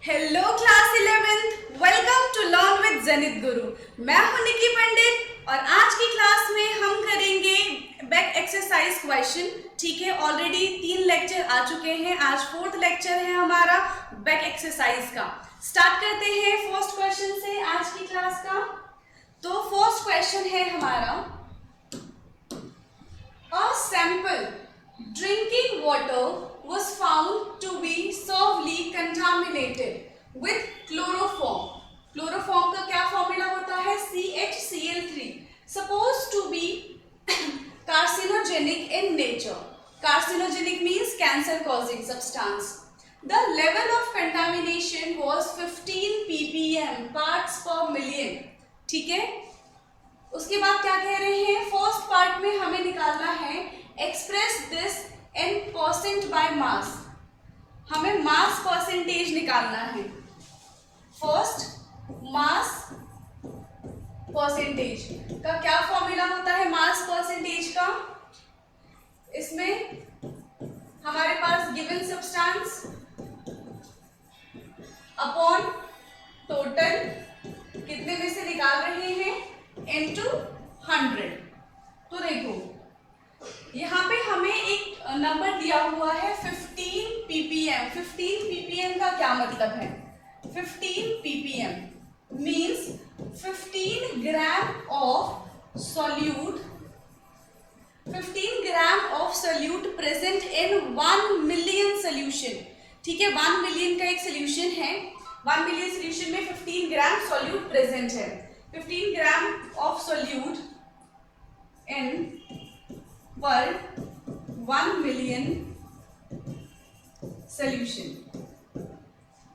Hello class 11th, welcome to learn with Janit Guru. मैं हूं निकी पंडित और आज की क्लास में हम करेंगे बैक एक्सरसाइज क्वेश्चन। ठीक है, ऑलरेडी 3 लेक्चर आ चुके हैं, आज 4th लेक्चर है हमारा बैक एक्सरसाइज का। स्टार्ट करते हैं फर्स्ट क्वेश्चन से आज की क्लास का। तो फर्स्ट क्वेश्चन है हमारा, a sample drinking water was found to be severely contaminated with chloroform. Chloroform का क्या फॉर्मूला होता है? CHCl3, supposed to be carcinogenic in nature. Carcinogenic means cancer causing substance. The level of contamination was 15 ppm parts per million. ठीक है, उसके बाद क्या कह रहे हैं? फर्स्ट पार्ट में हमें निकालना है express this in percent by mass. हमें मास परसेंटेज निकालना है। फर्स्ट मास परसेंटेज का क्या फॉर्मूला होता है? मास परसेंटेज का, इसमें हमारे पास गिवन सब्सटेंस अपॉन टोटल कितने में से निकाल रहे हैं इनटू 100। तो देखो यहाँ पे हमें एक नंबर दिया हुआ है 15 ppm। 15 ppm का क्या मतलब है? 15 ppm means 15 gram of solute, 15 gram of solute present in 1 million solution. ठीक है, 1 मिलियन का एक सोल्यूशन है, 1 मिलियन सोल्यूशन में 15 ग्राम सॉल्यूट प्रेजेंट है। 15 ग्राम ऑफ सॉल्यूट इन पर 1 मिलियन सोल्यूशन।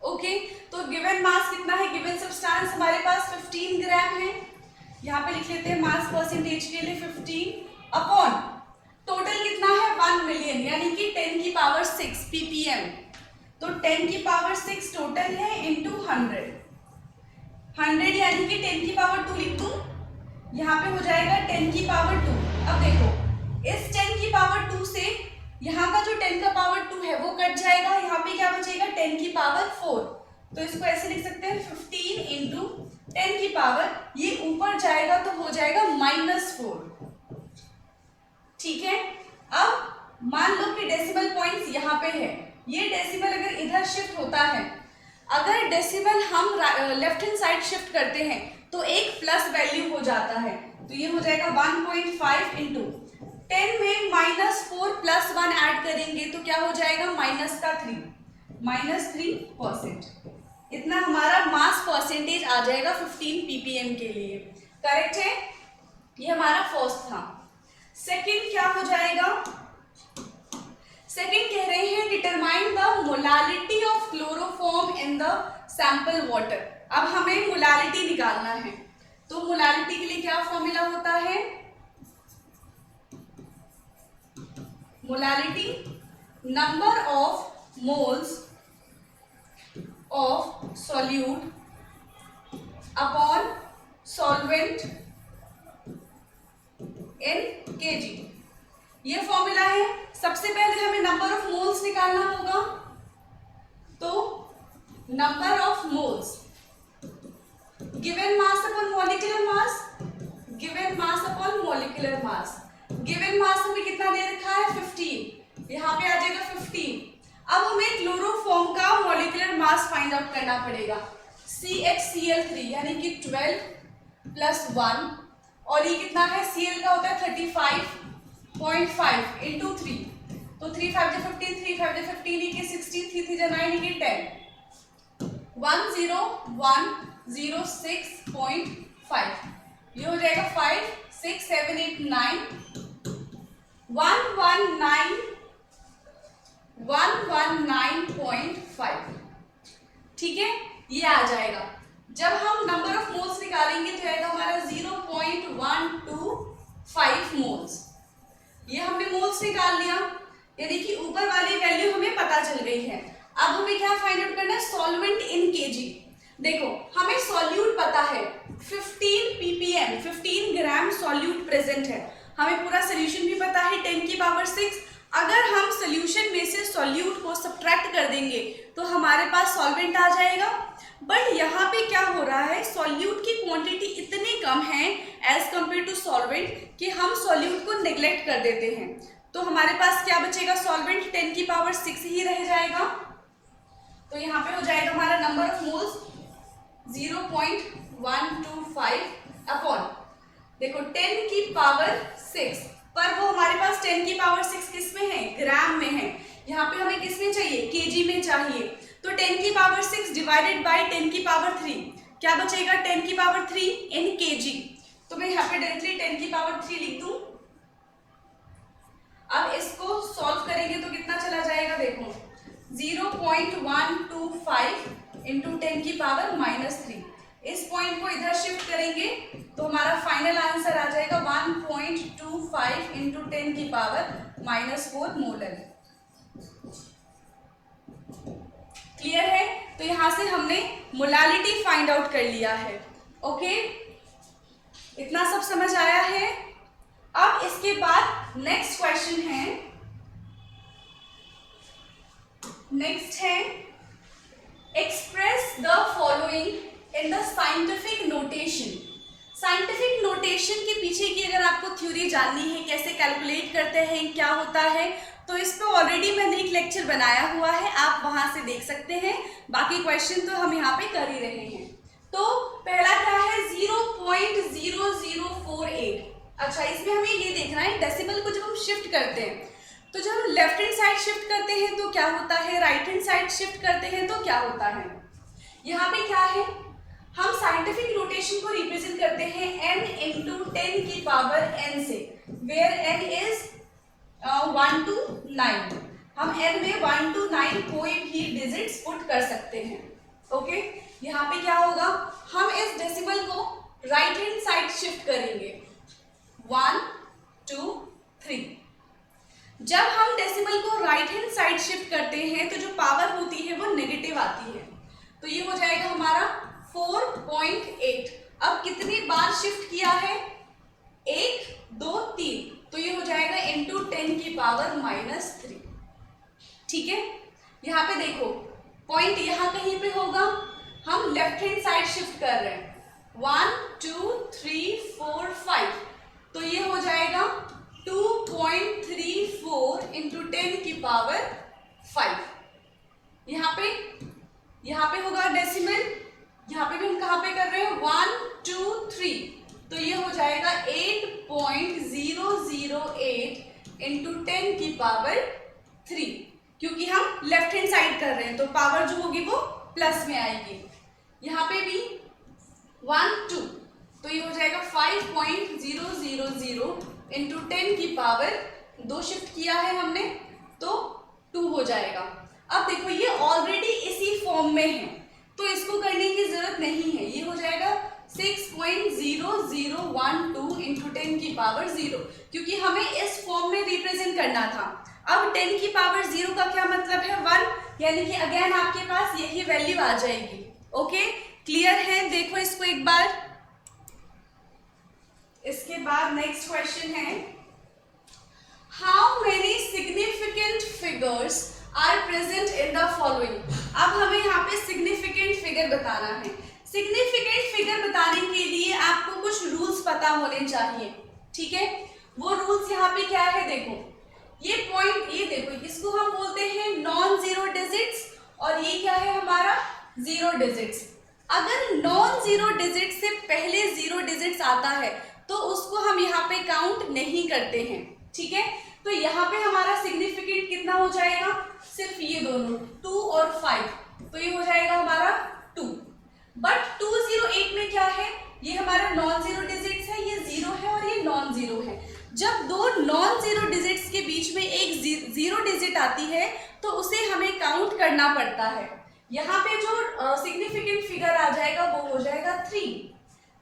ओके, तो गिवन मास कितना है? गिवन सब्सटेंस हमारे पास 15 ग्राम है। यहाँ पे लिख लेते हैं मास परसेंटेज के लिए 15 अपॉन टोटल कितना है 1 मिलियन, यानी कि 10 की पावर 6 ppm। तो 10 की पावर 6 टोटल है इंटू 100। 100 यानी कि 10 की पावर 2 लिख दूं, यहाँ पे हो जाएगा 10 की पावर 2। अब देखो इस 10 की पावर 2 से यहाँ का जो 10 का पावर 2 है वो कट जाएगा, यहाँ पे क्या बचेगा 10 की पावर 4। तो इसको ऐसे लिख सकते हैं 15 इंटू 10 की पावर, ये ऊपर जाएगा तो हो जाएगा -4। ठीक है, अब मान लो कि डेसिमल पॉइंट्स यहाँ पे है, ये डेसिमल अगर इधर शिफ्ट होता है, अगर डेसिमल हम लेफ्ट हैंड साइड शिफ्ट करते हैं तो एक प्लस वैल्यू हो जाता है। तो ये हो जाएगा 1.5 इंटू 10 में -4 प्लस 1 ऐड करेंगे तो क्या हो जाएगा -3%। इतना हमारा मास परसेंटेज आ जाएगा 15 ppm के लिए। करेक्ट है, ये हमारा फर्स्ट था। सेकंड क्या हो जाएगा? सेकंड कह रहे हैं determine the molality of chloroform in the sample water. अब हमें मोलालिटी निकालना है, तो मोलालिटी के लिए क्या फॉर्मूला होता है? Molality number of moles of solute upon solvent in kg, ये फॉर्मूला है। सबसे पहले हमें नंबर ऑफ मोल्स निकालना होगा, तो number of moles given mass upon molecular mass, given mass upon molecular mass. Given mass हमें कितना दे रखा है 15, यहाँ पे आ जाएगा 15। अब हमें क्लोरोफॉर्म का मॉलिक्यूलर मास फाइंड आउट करना पड़ेगा। CHCl3 यानी कि 12 प्लस 1, और ये कितना है? Cl का होता है 35.5 इंटू 3, तो 3 5 जो 15, 3 5 जो 15, ये 16, 3 3 जो 9, ये 10, 10106.5, ये हो जाएगा 5 6 7 8 9 119.5। ठीक है, ये आ जाएगा। जब हम नंबर ऑफ मोल्स निकालेंगे तो आएगा हमारा 0.125 मोल्स। ये हमने मोल्स निकाल लिया, यानी कि ऊपर वाली वैल्यू हमें पता चल गई है। अब हमें क्या फाइंड आउट करना है? Solvent in kg। देखो हमें सॉल्यूट पता है 15 ppm, 15 ग्राम सॉल्यूट प्रेजेंट है, हमें पूरा सोल्यूशन भी पता है 10 की पावर 6, अगर हम सोल्यूशन में से सॉल्यूट को सब्ट्रैक्ट कर देंगे तो हमारे पास सॉल्वेंट आ जाएगा। बट यहाँ पे क्या हो रहा है, सॉल्यूट की क्वांटिटी इतनी कम है एज कंपेयर टू सॉल्वेंट कि हम सॉल्यूट को नेग्लेक्ट कर देते हैं। तो हमारे पास क्या बचेगा, सॉल्वेंट 10 की पावर 6 ही रह जाएगा। तो यहाँ पे हो जाएगा हमारा नंबर ऑफ मोल्स 0.125 अपॉन, देखो 10 की पावर 6, पर वो हमारे पास 10 की पावर 6 किस में है, ग्राम में है। यहाँ पे हमें किस में चाहिए, केजी में चाहिए। तो 10 की पावर 6 डिवाइडेड बाय 10 की पावर 3 क्या बचेगा, 10 की पावर 3 इन केजी। तो मैं यहाँ पे डायरेक्टली 10 की पावर 3 लिख दूं। अब इसको सॉल्व करेंगे तो कितना चला जाएगा, देखो 0.125 इंटू 10 की पावर -3। इस पॉइंट को इधर शिफ्ट करेंगे तो हमारा फाइनल आंसर आ जाएगा 1.25 इंटू 10 की पावर -4 मोलर। क्लियर है? तो यहां से हमने मोलालिटी फाइंड आउट कर लिया है। ओके, इतना सब समझ आया है। अब इसके बाद नेक्स्ट क्वेश्चन है, नेक्स्ट है express the following in the scientific notation. Scientific notation के पीछे की अगर आपको थ्योरी जाननी है, कैसे कैलकुलेट करते हैं, क्या होता है, तो इस पे ऑलरेडी मैंने एक लेक्चर बनाया हुआ है, आप वहां से देख सकते हैं। बाकी क्वेश्चन तो हम यहाँ पे कर ही रहे हैं। तो पहला क्या है, 0.0048। अच्छा, इसमें हमें ये देखना है डेसिमल को जब हम शिफ्ट करते हैं तो जब हम लेफ्ट हैंड साइड शिफ्ट करते हैं तो क्या होता है, राइट हैंड साइड शिफ्ट करते हैं तो क्या होता है। यहाँ पे क्या है, हम साइंटिफिक नोटेशन को रिप्रेजेंट करते हैं n इंटू 10 की पावर n से, वेयर n इज 1 to 9। हम n में 1 to 9 कोई भी डिजिट्स पुट कर सकते हैं। ओके, यहाँ पे क्या होगा, हम इस डेसिमल को राइट हैंड साइड शिफ्ट करेंगे 1 2 3। जब हम डेसिमल को राइट हैंड साइड शिफ्ट करते हैं तो जो पावर होती है वो नेगेटिव आती है। तो ये हो जाएगा हमारा 4.8। अब कितनी बार शिफ्ट किया है, 1 2 3, तो ये हो जाएगा इंटू 10 की पावर -3। ठीक है, यहाँ पे देखो पॉइंट यहाँ कहीं पे होगा, हम लेफ्ट हैंड साइड शिफ्ट कर रहे हैं 1 2 3 4 5, तो ये हो जाएगा 2.34 इंटू 10 की पावर 5। यहाँ पे होगा डेसिमल, यहाँ पे भी हम कहाँ पे कर रहे हैं 1 2 3, तो ये हो जाएगा 8.008 इंटू 10 की पावर 3, क्योंकि हम लेफ्ट हैंड साइड कर रहे हैं तो पावर जो होगी वो प्लस में आएगी। यहाँ पे भी 1 2, तो ये हो जाएगा 5.000 इंटू 10 की पावर 2 शिफ्ट किया है हमने तो 2 हो जाएगा। अब देखो ये ऑलरेडी इसी फॉर्म में है तो इसको करने की जरूरत नहीं है, ये हो जाएगा 6.0012 इंटू 10 की पावर 0, क्योंकि हमें इस फॉर्म में रिप्रेजेंट करना था। अब 10 की पावर 0 का क्या मतलब है, 1, यानी कि अगेन आपके पास यही वैल्यू आ जाएगी। ओके, क्लियर है? देखो इसको एक बार। इसके बाद नेक्स्ट क्वेश्चन है, how many significant figures are present in the following. अब हमें यहाँ पे सिग्निफिकेंट फिगर बताना है। सिग्निफिकेंट फिगर बताने के लिए आपको कुछ रूल्स पता होने चाहिए। ठीक है, वो रूल्स यहाँ पे क्या है, देखो ये पॉइंट, ये देखो इसको हम बोलते हैं नॉन जीरो डिजिट्स और ये क्या है हमारा जीरो डिजिट्स। अगर नॉन जीरो डिजिट से पहले जीरो डिजिट्स आता है तो उसको हम यहाँ पे काउंट नहीं करते हैं। ठीक है, तो यहाँ पे हमारा सिग्निफिकेंट कितना हो जाएगा, सिर्फ ये दोनों 2 और 5, तो ये हो जाएगा हमारा 2। बट 208 में क्या है, ये हमारा नॉन जीरो डिजिट्स है, ये जीरो है और ये नॉन जीरो है। जब दो नॉन जीरो डिजिट्स के बीच में एक जीरो डिजिट आती है तो उसे हमें काउंट करना पड़ता है। यहाँ पे जो सिग्निफिकेंट फिगर आ जाएगा वो हो जाएगा 3।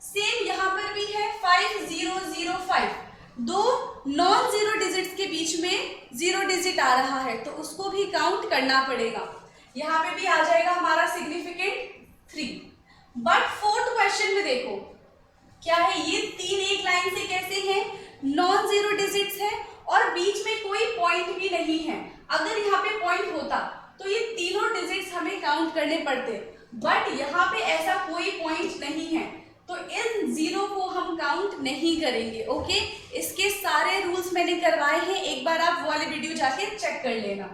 सेम यहाँ पर भी है 5005, दो नॉन जीरो डिजिट्स के बीच में जीरो डिजिट आ रहा है तो उसको भी काउंट करना पड़ेगा। यहाँ पे भी आ जाएगा हमारा सिग्निफिकेंट 3। बट फोर्थ क्वेश्चन में देखो क्या है, ये तीन एक लाइन से कैसे हैं, नॉन जीरो डिजिट्स है और बीच में कोई पॉइंट भी नहीं है। अगर यहाँ पे पॉइंट होता तो ये तीनों डिजिट्स हमें काउंट करने पड़ते, बट यहाँ पे ऐसा कोई पॉइंट नहीं है, तो इन जीरो को हम काउंट नहीं करेंगे। ओके, इसके सारे रूल्स मैंने करवाए हैं, एक बार आप वो वाले वीडियो जाके चेक कर लेना।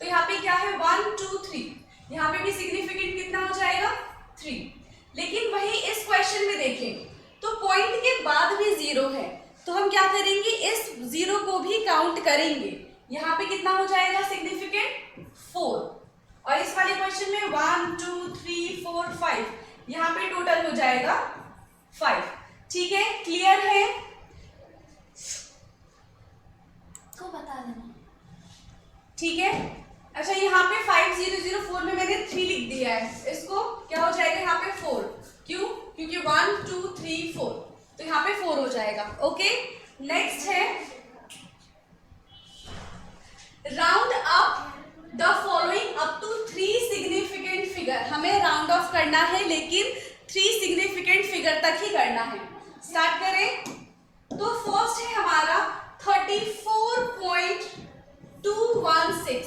तो यहाँ पे क्या है 1 2 3, यहाँ पे भी सिग्निफिकेंट कितना हो जाएगा 3। लेकिन वही इस क्वेश्चन में देखें तो पॉइंट के बाद भी जीरो है, तो हम क्या करेंगे, इस जीरो को भी काउंट करेंगे। यहाँ पे कितना हो जाएगा सिग्निफिकेंट 4, और इस वाले क्वेश्चन में 1 2 3 4 5, यहाँ पे टोटल हो जाएगा 5। ठीक है, क्लियर है? को बता देना। ठीक है, अच्छा यहाँ पे 5004 में मैंने 3 लिख दिया है, इसको क्या हो जाएगा यहाँ पे 4, क्यों? क्योंकि 1 2 3 4, तो यहाँ पे 4 हो जाएगा। ओके, नेक्स्ट है round up the following up to 3 significant figure. हमें राउंड ऑफ करना है लेकिन 3 सिग्निफिकेंट फिगर तक ही करना है। स्टार्ट करें, तो फर्स्ट है हमारा 34.216।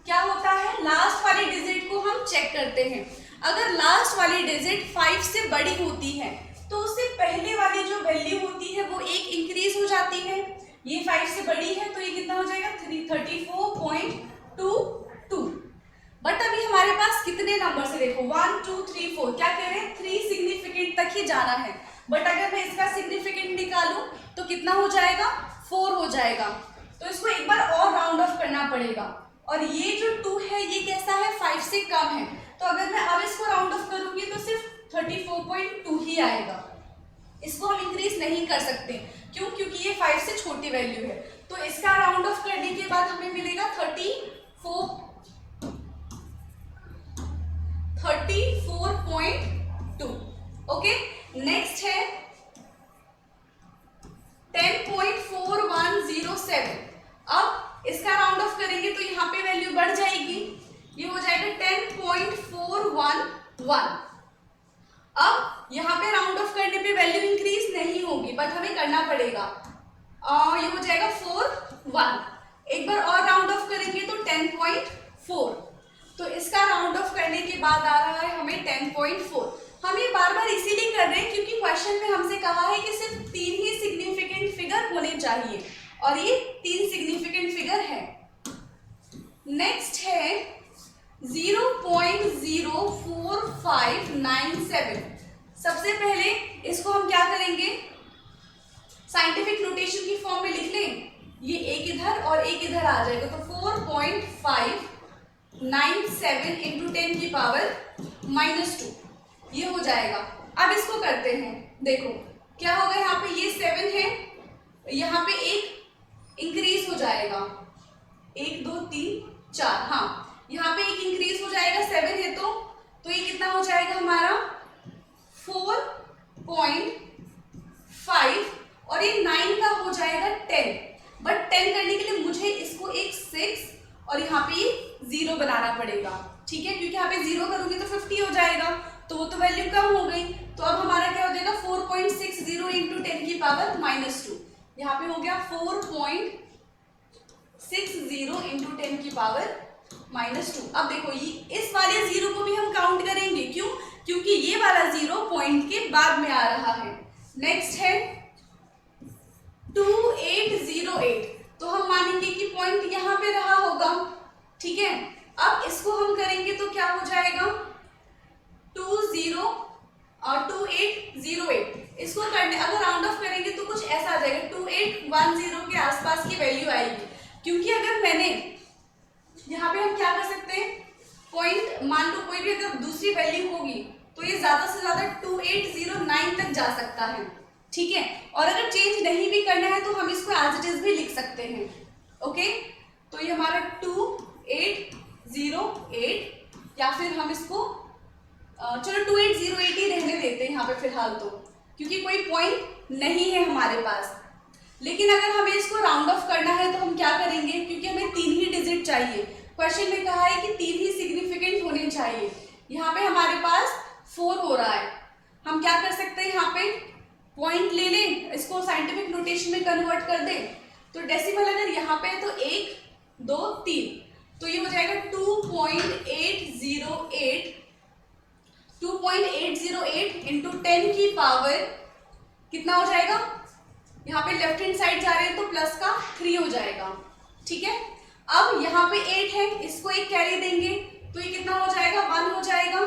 क्या होता है, लास्ट वाली डिजिट को हम चेक करते हैं। अगर लास्ट वाली डिजिट 5 से बड़ी होती है तो उससे पहले वाली जो वैल्यू होती है वो एक इंक्रीज हो जाती है। ये 5 से बड़ी है तो ये कितना हो जाएगा 34.22। बट अभी हमारे पास कितने नंबर से देखो 1 2 3 4, क्या कह रहे हैं 3 सिग्निफिकेंट तक ही जाना है। बट अगर मैं इसका सिग्निफिकेंट निकालूं तो कितना हो जाएगा 4 हो जाएगा, तो इसको एक बार और राउंड ऑफ करना पड़ेगा। और ये जो 2 है ये कैसा है 5 से कम है, तो अगर मैं अब इसको राउंड ऑफ करूंगी तो सिर्फ 34.2 ही आएगा, इसको हम इंक्रीज नहीं कर सकते। क्यों? क्योंकि ये 5 से छोटी वैल्यू है। तो इसका राउंड ऑफ करने के बाद हमें मिलेगा 34.2। ओके, नेक्स्ट है 10.4107। अब इसका राउंड ऑफ करेंगे तो यहाँ पे वैल्यू बढ़ जाएगी, ये हो जाएगा 10.411। अब यहाँ पे राउंड ऑफ करने पे वैल्यू इंक्रीज नहीं होगी, बट हमें करना पड़ेगा। ये हो जाएगा 41। एक बार और राउंड ऑफ करेंगे तो 10.4, तो इसका राउंड ऑफ करने के बाद आ रहा है हमें 10.4। हम ये बार बार इसीलिए कर रहे हैं क्योंकि क्वेश्चन में हमसे कहा है कि सिर्फ 3 ही सिग्निफिकेंट फिगर होने चाहिए, और ये 3 सिग्निफिकेंट फिगर है। नेक्स्ट है 0.04597। सबसे पहले इसको हम क्या करेंगे, साइंटिफिक नोटेशन की फॉर्म में लिख लें, ये एक इधर और एक इधर आ जाएगा, तो 4.597 इंटू 10 की पावर -2 ये हो जाएगा। अब इसको करते हैं, देखो क्या होगा, यहाँ पे ये 7 है, यहाँ पे एक इंक्रीज हो जाएगा, 1 2 3 4, हाँ यहाँ पे एक इंक्रीज हो जाएगा, 7 है तो ये कितना हो जाएगा हमारा 4.5, और ये 9 का हो जाएगा 10। बट 10 करने के लिए मुझे इसको एक 6 और यहाँ पे ये 0 बनाना पड़ेगा। ठीक है, क्योंकि यहाँ पे 0 करूंगी तो 50 हो जाएगा, तो वो तो वैल्यू कम हो गई। तो अब हमारा क्या हो जाएगा 4.60 इंटू 10 की पावर -2, यहाँ पे हो गया 4.60 इंटू 10 की पावर -2। अब देखो ये इस वाले 0 को भी हम काउंट करेंगे, क्यों? क्योंकि ये वाला 0 पॉइंट के बाद में आ रहा है। नेक्स्ट है 2808, तो हम मानेंगे कि पॉइंट यहाँ पे रहा होगा। ठीक है, अब इसको हम करेंगे तो क्या हो जाएगा 2808। इसको करने अगर राउंड ऑफ करेंगे तो कुछ ऐसा आ जाएगा, 2810 के आसपास की वैल्यू आएगी। क्योंकि अगर मैंने यहाँ पे हम क्या कर सकते हैं, पॉइंट मान लो कोई भी अगर दूसरी वैल्यू होगी तो ये ज्यादा से ज्यादा 2809 तक जा सकता है। ठीक है, और अगर चेंज नहीं भी करना है तो हम इसको एज इट इज भी लिख सकते हैं। ओके, तो ये हमारा 2808, या फिर हम इसको चलो 2808 ही रहने देते हैं यहाँ पे फिलहाल, तो क्योंकि कोई पॉइंट नहीं है हमारे पास। लेकिन अगर हमें इसको राउंड ऑफ करना है तो हम क्या करेंगे, क्योंकि हमें 3 ही डिजिट चाहिए, क्वेश्चन में कहा है कि 3 ही सिग्निफिकेंट होने चाहिए। यहाँ पे हमारे पास 4 हो रहा है, हम क्या कर सकते हैं, यहाँ पे पॉइंट ले लें, इसको साइंटिफिक नोटेशन में कन्वर्ट कर दें, तो डेसिमल अगर यहाँ पे है तो 1 2 3, तो ये हो जाएगा 2.808 इंटू 10 की पावर कितना हो जाएगा, यहाँ पे लेफ्ट हैंड साइड जा रहे हैं तो प्लस का 3 हो जाएगा। ठीक है, अब यहाँ पे 8 है, इसको एक कैरी देंगे तो ये कितना हो जाएगा, 1 हो जाएगा।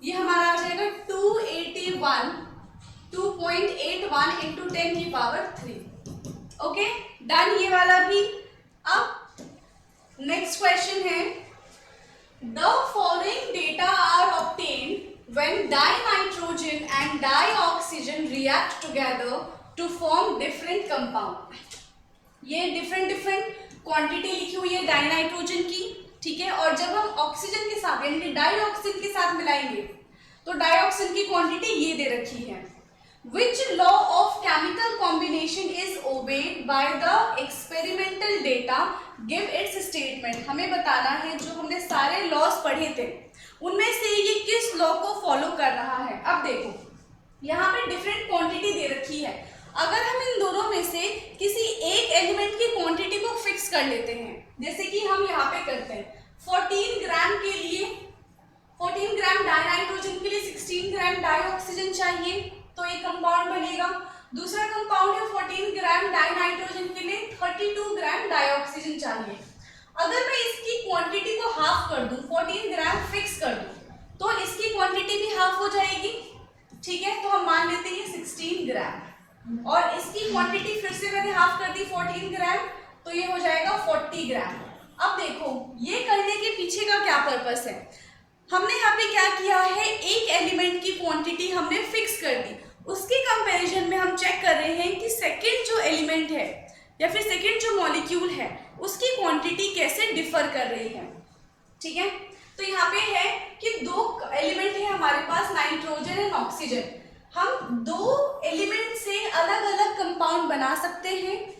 ये हमारा आ जाएगा 2.81 इंटू 10 की पावर 3। ओके, डन ये वाला भी। अब नेक्स्ट क्वेश्चन है, the following data are obtained when dinitrogen and dioxygen react together to form different compound। ये डिफरेंट क्वांटिटी लिखी हुई है डाइनाइट्रोजन की, ठीक है, और जब हम ऑक्सीजन के साथ यानी कि डाइऑक्सिन के साथ मिलाएंगे तो डाइऑक्सिन की क्वांटिटी ये दे रखी है। Which law of chemical combination is obeyed by the experimental data? Give its statement। हमें बताना है जो हमने सारे लॉस पढ़े थे उनमें से ये किस लॉ को फॉलो कर रहा है। अब देखो यहाँ पे डिफरेंट क्वांटिटी दे रखी है, अगर हम इन दोनों में से किसी एक एलिमेंट की क्वांटिटी को फिक्स कर लेते हैं, जैसे कि हम यहाँ पे करते हैं 14 ग्राम के लिए 14 ग्राम डाइनाइट्रोजन के लिए 16 ग्राम डाइऑक्सीजन चाहिए तो एक कंपाउंड बनेगा। दूसरा कंपाउंड है 14 ग्राम डाइनाइट्रोजन के लिए 32 ग्राम डाइऑक्सीजन चाहिए। अगर मैं इसकी क्वांटिटी को हाफ कर दूं, 14 ग्राम फिक्स कर दूं, तो इसकी क्वांटिटी भी हाफ हो जाएगी। ठीक है, तो हम मान लेते हैं 16 ग्राम और इसकी क्वांटिटी फिर से मैंने हाफ कर दी 14 ग्राम, तो ये हो जाएगा 40 ग्राम। अब देखो ये करने के पीछे का क्या पर्पस है, हमने यहाँ पे क्या किया है, एक एलिमेंट की क्वांटिटी हमने फिक्स कर दी, उसके कंपैरिजन में हम चेक कर रहे हैं कि सेकेंड जो एलिमेंट है या फिर सेकेंड जो मॉलिक्यूल है उसकी क्वांटिटी कैसे डिफर कर रही है। ठीक है, तो यहाँ पे है कि दो एलिमेंट है हमारे पास, नाइट्रोजन एंड ऑक्सीजन। हम दो एलिमेंट से अलग अलग कंपाउंड बना सकते हैं।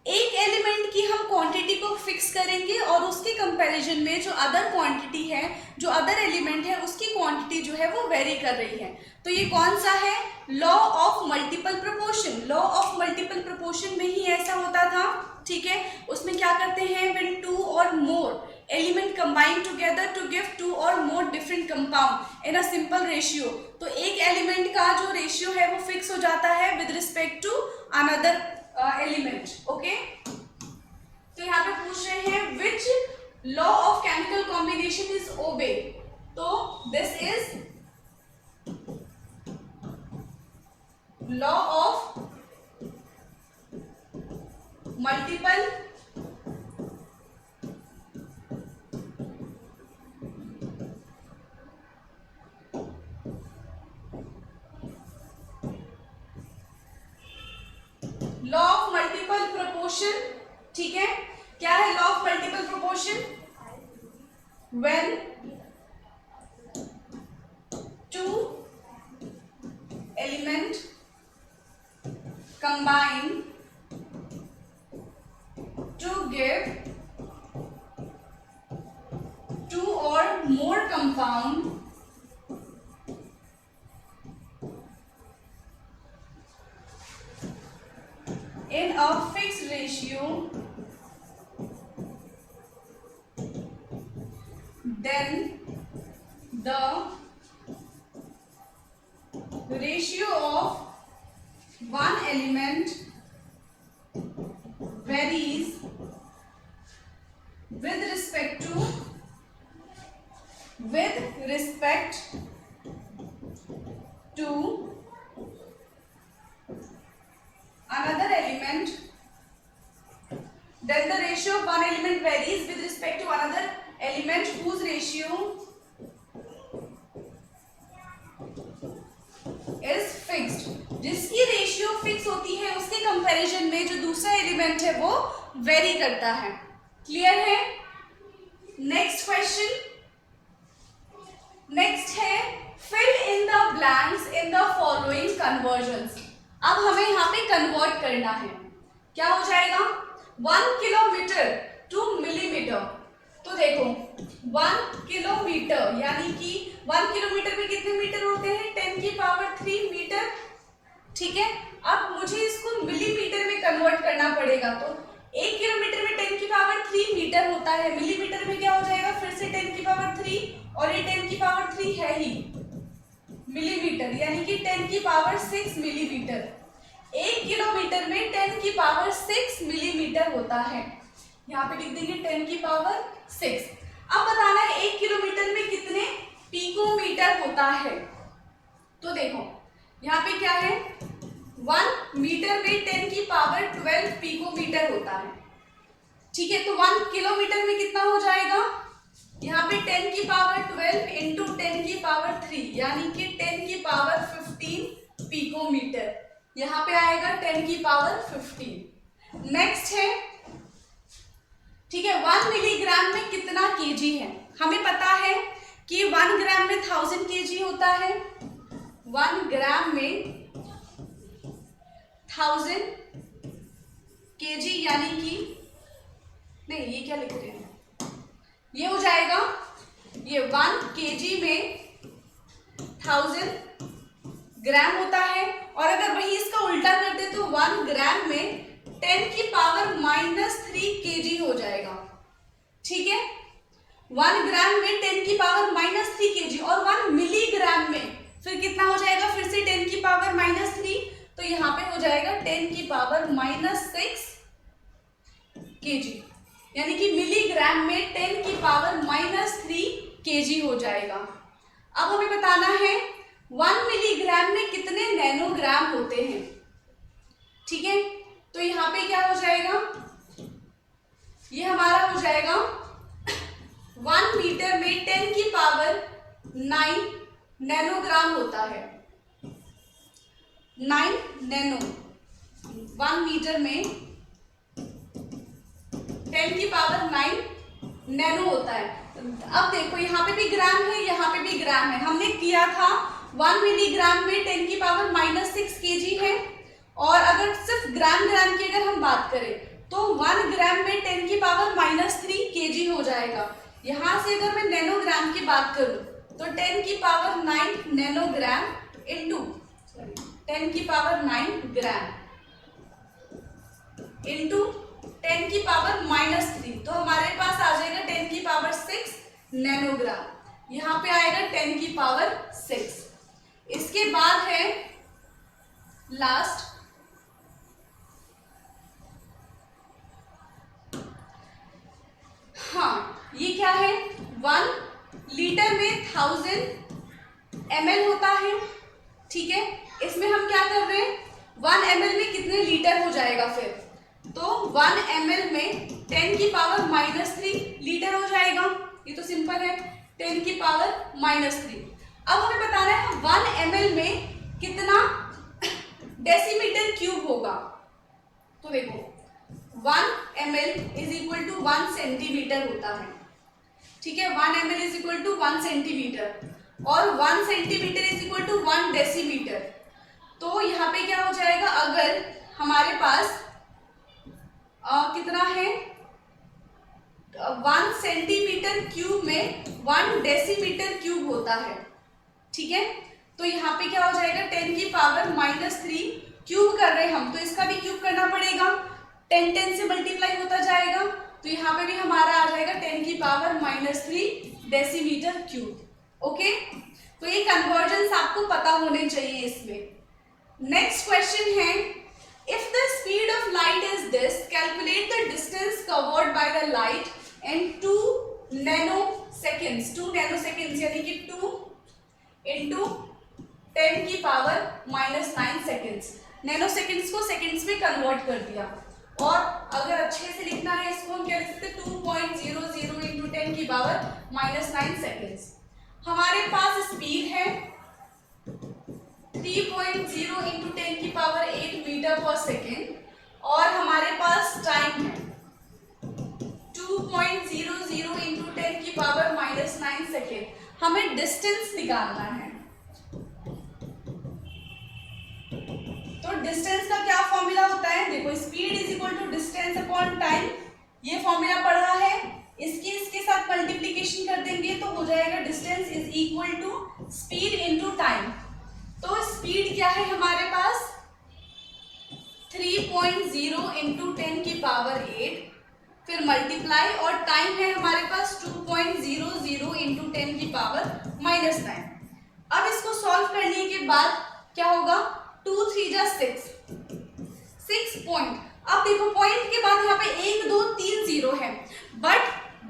एक एलिमेंट की हम क्वांटिटी को फिक्स करेंगे और उसके कंपैरिजन में जो अदर क्वांटिटी है, जो अदर एलिमेंट है उसकी क्वांटिटी जो है वो वेरी कर रही है। तो ये कौन सा है, law of multiple proportion. Law of multiple proportion में ही ऐसा होता था। ठीक है, उसमें क्या करते हैं, when two or more element combine together to give two or more different compound in a simple ratio, तो एक एलिमेंट का जो रेशियो है वो फिक्स हो जाता है with respect to another element. Okay, तो यहाँ पे पूछ रहे हैं which law of chemical combination is obey, तो this is law of multiple law of multiple proportion. ठीक है, क्या है law of multiple proportion, when two element combine to give two or more compound in a fixed ratio, then the ratio of one element varies with respect to another element, then the ratio of one element varies with respect to another element whose ratio is fixed। जिसकी ratio fix होती है उसके comparison में जो दूसरा element है वो very करता है। क्लियर है? नेक्स्ट क्वेश्चन, नेक्स्ट है fill in the blanks in the following conversions. अब हमें यहाँ पे कन्वर्ट करना है, क्या हो जाएगा 1 किलोमीटर टू मिलीमीटर। तो देखो 1 किलोमीटर यानी कि 1 किलोमीटर में कितने मीटर होते हैं, 10 की पावर 3 मीटर। ठीक है, अब मुझे इसको मिलीमीटर में कन्वर्ट करना पड़ेगा, तो 1 किलोमीटर में 10 की पावर 3 मीटर होता है, मिलीमीटर में क्या हो जाएगा, फिर से 10 की पावर 3 और ये 10 की पावर 3 है ही मिलीमीटर, यानी कि 10 की पावर 6 मिलीमीटर। 1 किलोमीटर में 10 की पावर 6 मिलीमीटर होता है, यहाँ पे लिख देंगे 10 की पावर 6। अब बताना है 1 किलोमीटर में कितने पिकोमीटर होता है। तो देखो यहाँ पे क्या है, 1 मीटर में 10 की पावर 12 पिकोमीटर होता है, ठीक है। तो 1 किलोमीटर में कितना हो जाएगा, यहाँ पे 10 की पावर 12 इंटू 10 की पावर 3, यानी कि 10 की पावर 15 पिकोमीटर, यहाँ पे आएगा 10 की पावर 15। नेक्स्ट है, ठीक है, 1 मिलीग्राम में कितना केजी है। हमें पता है कि 1 ग्राम में 1000 केजी होता है, 1 ग्राम में 1000 केजी, यानी कि नहीं, ये क्या लिख रहे हैं, ये हो जाएगा, ये 1 केजी में 1000 ग्राम होता है। और अगर वही इसका उल्टा कर दे तो 1 ग्राम में 10 की पावर -3 केजी हो जाएगा, ठीक है। 1 ग्राम में 10 की पावर -3 केजी, और 1 मिलीग्राम में फिर कितना हो जाएगा, फिर से 10 की पावर -3, तो यहाँ पे हो जाएगा 10 की पावर -6 केजी, यानी कि मिलीग्राम में 10 की पावर -3 केजी हो जाएगा। अब हमें बताना है 1 मिलीग्राम में कितने नैनोग्राम होते हैं, ठीक है। तो यहाँ पे क्या हो जाएगा, ये हमारा हो जाएगा 1 मीटर में 10 की पावर 9 नैनोग्राम होता है, 9 नैनो, 1 मीटर में 10 की पावर 9 नैनो होता है। अब देखो यहाँ पे भी ग्राम है, यहाँ पे भी ग्राम है। हमने किया था 1 मिलीग्राम में 10 की पावर -6 केजी है, और अगर सिर्फ ग्राम की अगर हम बात करें तो 1 ग्राम में 10 की पावर -3 केजी हो जाएगा। यहाँ से अगर मैं नैनोग्राम की बात करूं तो 10 की पावर 9 नैनोग्राम इंटू 10 की पावर 9 ग्राम इंटू 10 की पावर -3, तो हमारे पास आ जाएगा 10 की पावर 6 नैनोग्राम, यहाँ पे आएगा 10 की पावर 6। इसके बाद है लास्ट, हाँ, ये क्या है, 1 लीटर में 1000 ml होता है, ठीक है। इसमें हम क्या कर रहे हैं, 1 ml में कितने लीटर हो जाएगा, फिर तो 1 ml में 10 की पावर -3 लीटर हो जाएगा, ये तो सिंपल है, 10 की पावर -3। अब हमें बताना है 1 ml में कितना डेसीमीटर क्यूब होगा। तो देखो 1 ml is equal to 1 centimetre होता है, ठीक है। 1 ml is equal to 1 centimetre, और 1 centimetre is equal to 1 decimetre. तो यहाँ पे क्या हो जाएगा, अगर हमारे पास कितना है, 1 सेंटीमीटर क्यूब में 1 डेसीमीटर क्यूब होता है, ठीक है। तो यहाँ पे क्या हो जाएगा, 10 की पावर -3 क्यूब कर रहे हैं हम, तो इसका भी क्यूब करना पड़ेगा, 10 से मल्टीप्लाई होता जाएगा, तो यहाँ पे भी हमारा आ जाएगा 10 की पावर -3 डेसीमीटर क्यूब। ओके, तो ये कन्वर्जन्स आपको पता होने चाहिए इसमें। नेक्स्ट क्वेश्चन है, if the speed of light is this, calculate the distance covered by the light in 2 nanoseconds. 2 nanoseconds यानी कि 2 इंटू 10 की पावर -9 सेकेंड्स। नैनोसेकेंड्स को सेकेंड्स में कन्वर्ट कर दिया, और अगर अच्छे से लिखना है इसको हम क्या लिख सकते हैं, 2.00 इंटू 10 की पावर -9 सेकेंड्स। हमारे पास स्पीड है 3.0 इंटू 10 की पावर 8 मीटर पर सेकेंड, और हमारे पास टाइम है 2.00 इंटू 10 की पावर -9 सेकेंड। हमें डिस्टेंस निकालना है, तो डिस्टेंस का क्या फॉर्मूला होता है, देखो speed is equal to distance upon time, ये फॉर्मूला पढ़ा है, इसके साथ मल्टीप्लीकेशन कर देंगे तो हो जाएगा distance is equal to speed into time. तो स्पीड क्या है हमारे पास 3.0 इंटू 10 की पावर 8, फिर मल्टीप्लाई, और टाइम है हमारे पास 2.00 इंटू 10 की पावर -9। अब इसको सॉल्व करने के बाद क्या होगा, 2 3 जा 6 पॉइंट। अब देखो पॉइंट के बाद यहाँ पे 1 2 3 जीरो है, बट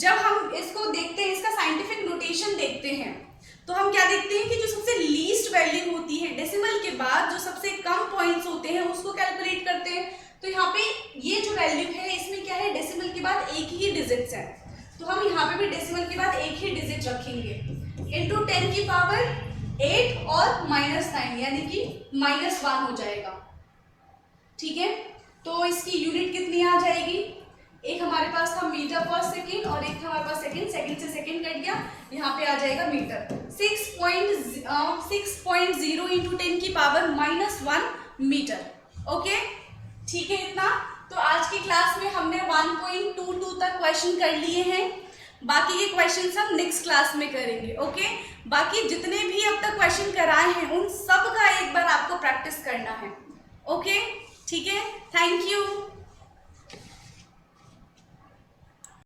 जब हम इसको देखते हैं, इसका साइंटिफिक नोटेशन देखते हैं, तो हम क्या देखते हैं कि जो सबसे लीस्ट वैल्यू होती है डेसिमल के बाद, जो सबसे कम पॉइंट्स होते हैं उसको कैलकुलेट करते हैं। तो यहाँ पे ये जो वैल्यू है इसमें क्या है, डेसिमल के बाद एक ही डिजिट्स है, तो हम यहाँ पे भी डेसिमल के बाद एक ही डिजिट रखेंगे, इंटू 10 की पावर 8 और -9, यानी कि -1 हो जाएगा। ठीक है, तो इसकी यूनिट कितनी आ जाएगी, एक हमारे पास था मीटर पर सेकेंड और एक था हमारे पास सेकेंड से सेकेंड कट गया, यहाँ पे आ जाएगा मीटर। 6.0 इंटू 10 की पावर -1 मीटर। ओके, ठीक है इतना। तो आज की क्लास में हमने 1.22 तक क्वेश्चन कर लिए हैं, बाकी के क्वेश्चन हम नेक्स्ट क्लास में करेंगे। ओके, बाकी जितने भी अब तक क्वेश्चन कराए हैं उन सब का एक बार आपको प्रैक्टिस करना है। ओके, ठीक है, थैंक यू।